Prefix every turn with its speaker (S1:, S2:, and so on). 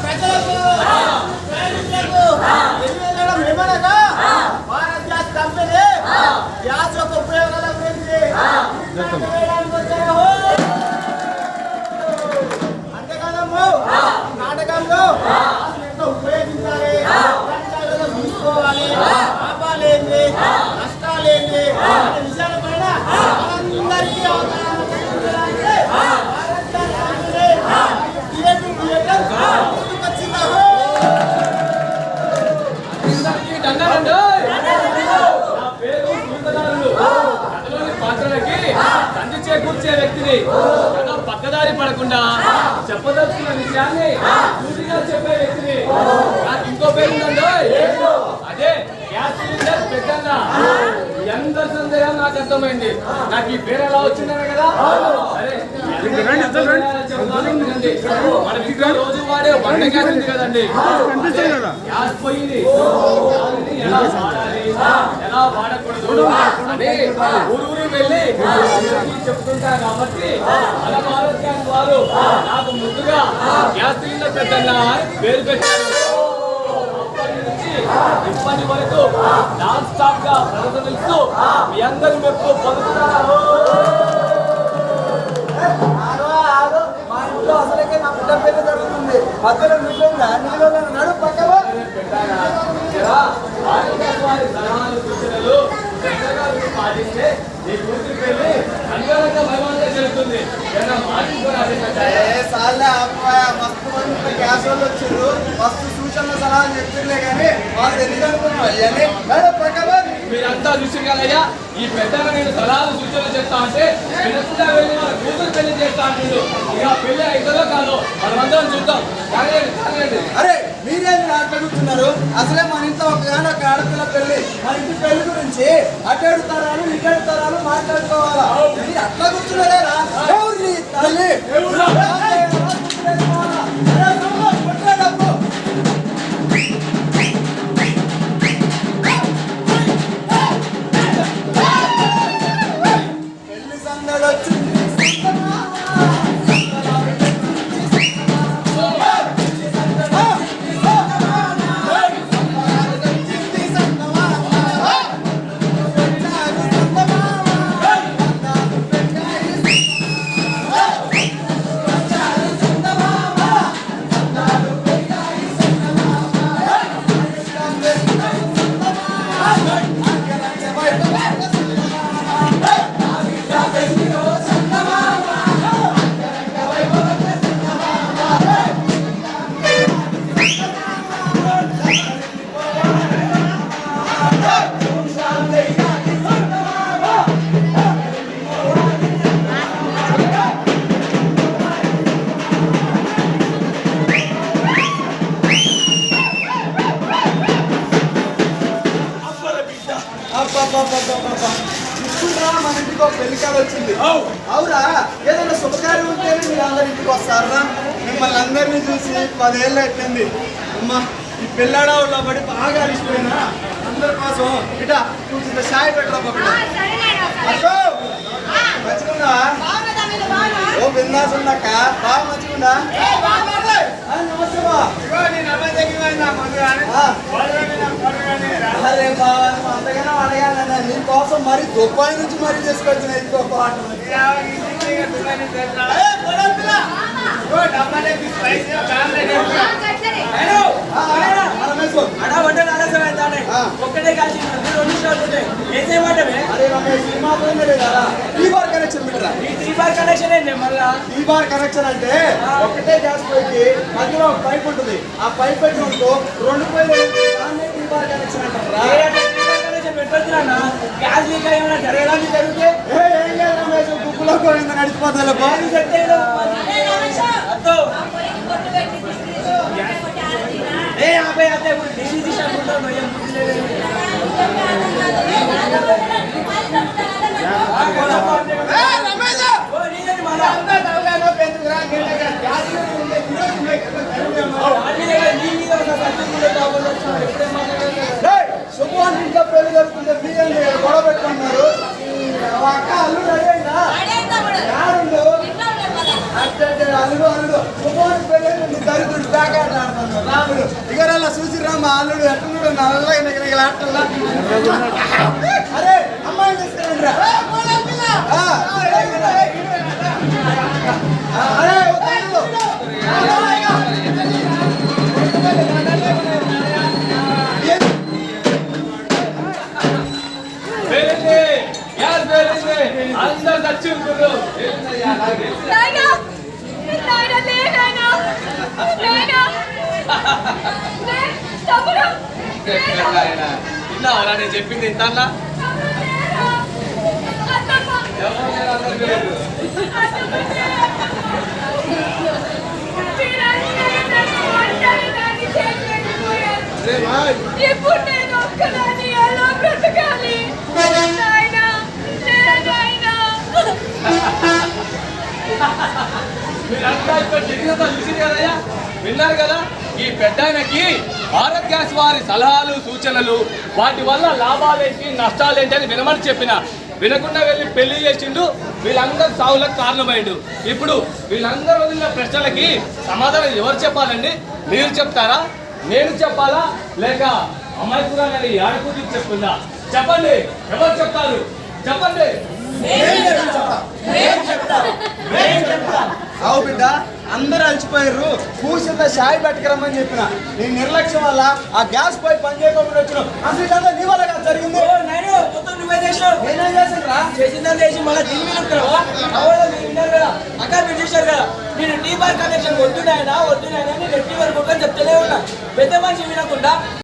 S1: ప్రజలకు ఏమనగా Bharat gas company gas యొక్క ఉపయోగాల గురించి అంతేకాదమ్ము నాటకంలో ఉపయోగించాలి, చూసుకోవాలి, లాభాలేంది నష్టాలేంది అనే విషయాల పైన అందరికీ అవగాహన
S2: తండ్రి చేకూర్చే వ్యక్తిని పక్కదారి పడకుండా చెప్పదలుచుకున్న విషయాన్ని పూర్తిగా చెప్పే వ్యక్తిని. నాకు ఇంకో పేరు ఉందండి, అదే గ్యాస్ సిలిండర్ పెట్టన్నా. ఎంత సందేహం నాకు అర్థమైంది. నాకు ఈ పేరు ఎలా వచ్చిందనే కదా. అరే మన రోజు వాడే వంట గ్యాస్ ఉంది కదండి, గ్యాస్ పొయ్యిని ఎలా వాడాలి ఎలా వాడకూడదు అని ఊరూరు వెళ్ళి చెప్తుంటారు. కాబట్టి మన భారత్ గ్యాస్ వారు నాకు ముందుగా గ్యాస్ సిలిండర్ పెట్టన్నా అని పేరు పెట్టారు. ఇప్పటి వరకు నాన్ స్టాప్ గా ప్రదర్శనిస్తూ మీ అందరి మెప్పు పొందుతున్నారు.
S1: మా ఇంట్లో అసలుకే నా బిడ్డ పేరు జరుగుతుంది. మధ్యలో నిజంగా నడు పక్కలో
S2: సలహాలు సూచనలు పాటిస్తే నీ కూతురు పెళ్లి అంగరంగ వైభవంగా జరుగుతుంది.
S1: మస్తు మంది గ్యాస్ వాళ్ళు వచ్చారు, మస్తు సూచనలు సలహాలు చెప్తుండే కానీ వాళ్ళు తెలియదు అనుకున్నాం.
S2: మీరంతా చూసిగలయ్యా, ఈ పెద్దగా నేను సలహాలు సూచనలు చేస్తా అంటే వినకుండా వెళ్ళి మన కూతురు పెళ్లి చేస్తా అంటుండు. ఇక పెళ్లి అవుతుందో కాదో మనమందరం చూద్దాం.
S1: అరే మీరేం అడుగుతున్నారు? అసలే మన ఇంట్లో ఒక ఆడపిల్ల పెళ్లి, మన ఇంటి పెళ్లి గురించి అటేడు తరాలు ఇటేడు తరాలు మాట్లాడుకోవాలా? మీరు అట్లా కూర్చున్నారా? తల్లి పెళ్లి సందడి వచ్చింది. ఇప్పుడు మన ఇంటికి ఒక పెళ్లికాడ వచ్చింది. అవురా, ఏదైనా శుభకార్యం ఉంటేనే మీరు అందరి ఇంటికి వస్తారా? మిమ్మల్ని అందరినీ చూసి 10 ఏళ్ళు అయిపోయింది. అమ్మా ఈ పెళ్ళాడవుల్లో పడి బాగా అలిసిపోయినా అందరి కోసం ఇట కొంచెం షాయి పెట్టరా మంచిగుందా? ఓ బిందాస్ ఉన్నాక బాగా మంచిగుందా? అరే బాబా అంతగానో అడగాలన్నా నీకోసం మరి దుబాయ్ నుంచి మరీ తీసుకొచ్చిన ఇంకో పాట.
S3: ఒక్కటే కాల్చి 2 నిమిషాలు ఉంటాయి. ఏం చేయమంటే
S1: అరే రమేష్ సినిమా పోయిందే కదా, ఈ బార్ కనెక్షన్ పెట్టరా?
S3: ఈ బార్ కనెక్షన్ ఏంటి మళ్ళా?
S1: ఈ బార్ కనెక్షన్ అంటే ఒకటే గ్యాస్ పైకి మధ్యలో ఒక పైప్ ఉంటుంది. ఆ పైప్ పెట్టుకుంటూ 2 పైలు ఈ బార్ కనెక్షన్ అంటారా?
S3: పెట్టొచ్చునా గ్యాస్ లీక్ ఏమైనా జరగడానికి జరిగితే
S1: ఏం లేదు రమేష్, గుప్పులో పోయిందని నడిచిపోతా
S3: ఆపే అయితే ఢిల్లీ తీసుకుంటాం.
S1: శుభ్వాన్ ఇంట్లో పెళ్లి జరుగుతుంటే బియ్యం గొడవ పెట్టుకున్నారు. అక్క అల్లుడు అడిగిందా? అల్లుడు అల్లుడు శుభ్వాన్ పెళ్లి దరిద్రుడు పేకాట ఆడతాను రాముడు ఇగరల్లా చూసి రా మా అల్లుడు ఎట్టున్నాడు నల్లగా నిగలాటల్లా అరే అమ్మాయిని తీసుకురండి రా అరే
S2: అందరు దచ్చుకుంటారు తిన్నావరా నేను చెప్పింది ఇంతన్నా
S4: ఇప్పుడు నేను ఒక్కదాన్ని ఎలా బ్రతకాలి నాయనా నాయనా
S2: మీరంతా ఇక్కడ జరిగినంత చూసింది కదయ్యా విన్నారు కదా ఈ పెద్దాయనకి భారత్ గ్యాస్ వారి సలహాలు సూచనలు వాటి వల్ల లాభాలేంటి నష్టాలేంటి అని వినమని చెప్పిన వినకుండా వెళ్ళి పెళ్లి చేసిండు వీళ్ళందరూ సావులకు కారణమైండు ఇప్పుడు వీళ్ళందరూ వదిలిన ప్రశ్నలకి సమాధానం ఎవరు చెప్పాలండి మీరు చెప్తారా నేను చెప్పాలా లేక అమ్మాయి కూడా కానీ ఆడకూతురు చెప్తుందా చెప్పండి ఎవరు చెప్తారు చెప్పండి
S1: అవు బిడ్డ అందరూ అలసిపోయారు కూర్చుంత షాయి పెట్టుకురమ్మని చెప్పిన నీ నిర్లక్ష్యం వల్ల ఆ గ్యాస్ పై పని చేయకుండా వచ్చినావు అసలు ఇదంతా నీ వల్ల కాదు జరిగింది
S3: నువ్వే చేసినావు
S1: నేనేం చేసిండ్రా
S3: చేసిందని చేసి మళ్ళీ దీని మీద ఉంటావా విన్నారు కదా అక్క మీరు చూశారు కదా నేను టీ బార్ కనెక్షన్ వద్దు నాయనా నేను ఎట్టి వరకు చెప్తూనే ఉన్నా పెద్ద మనిషి వినకుండా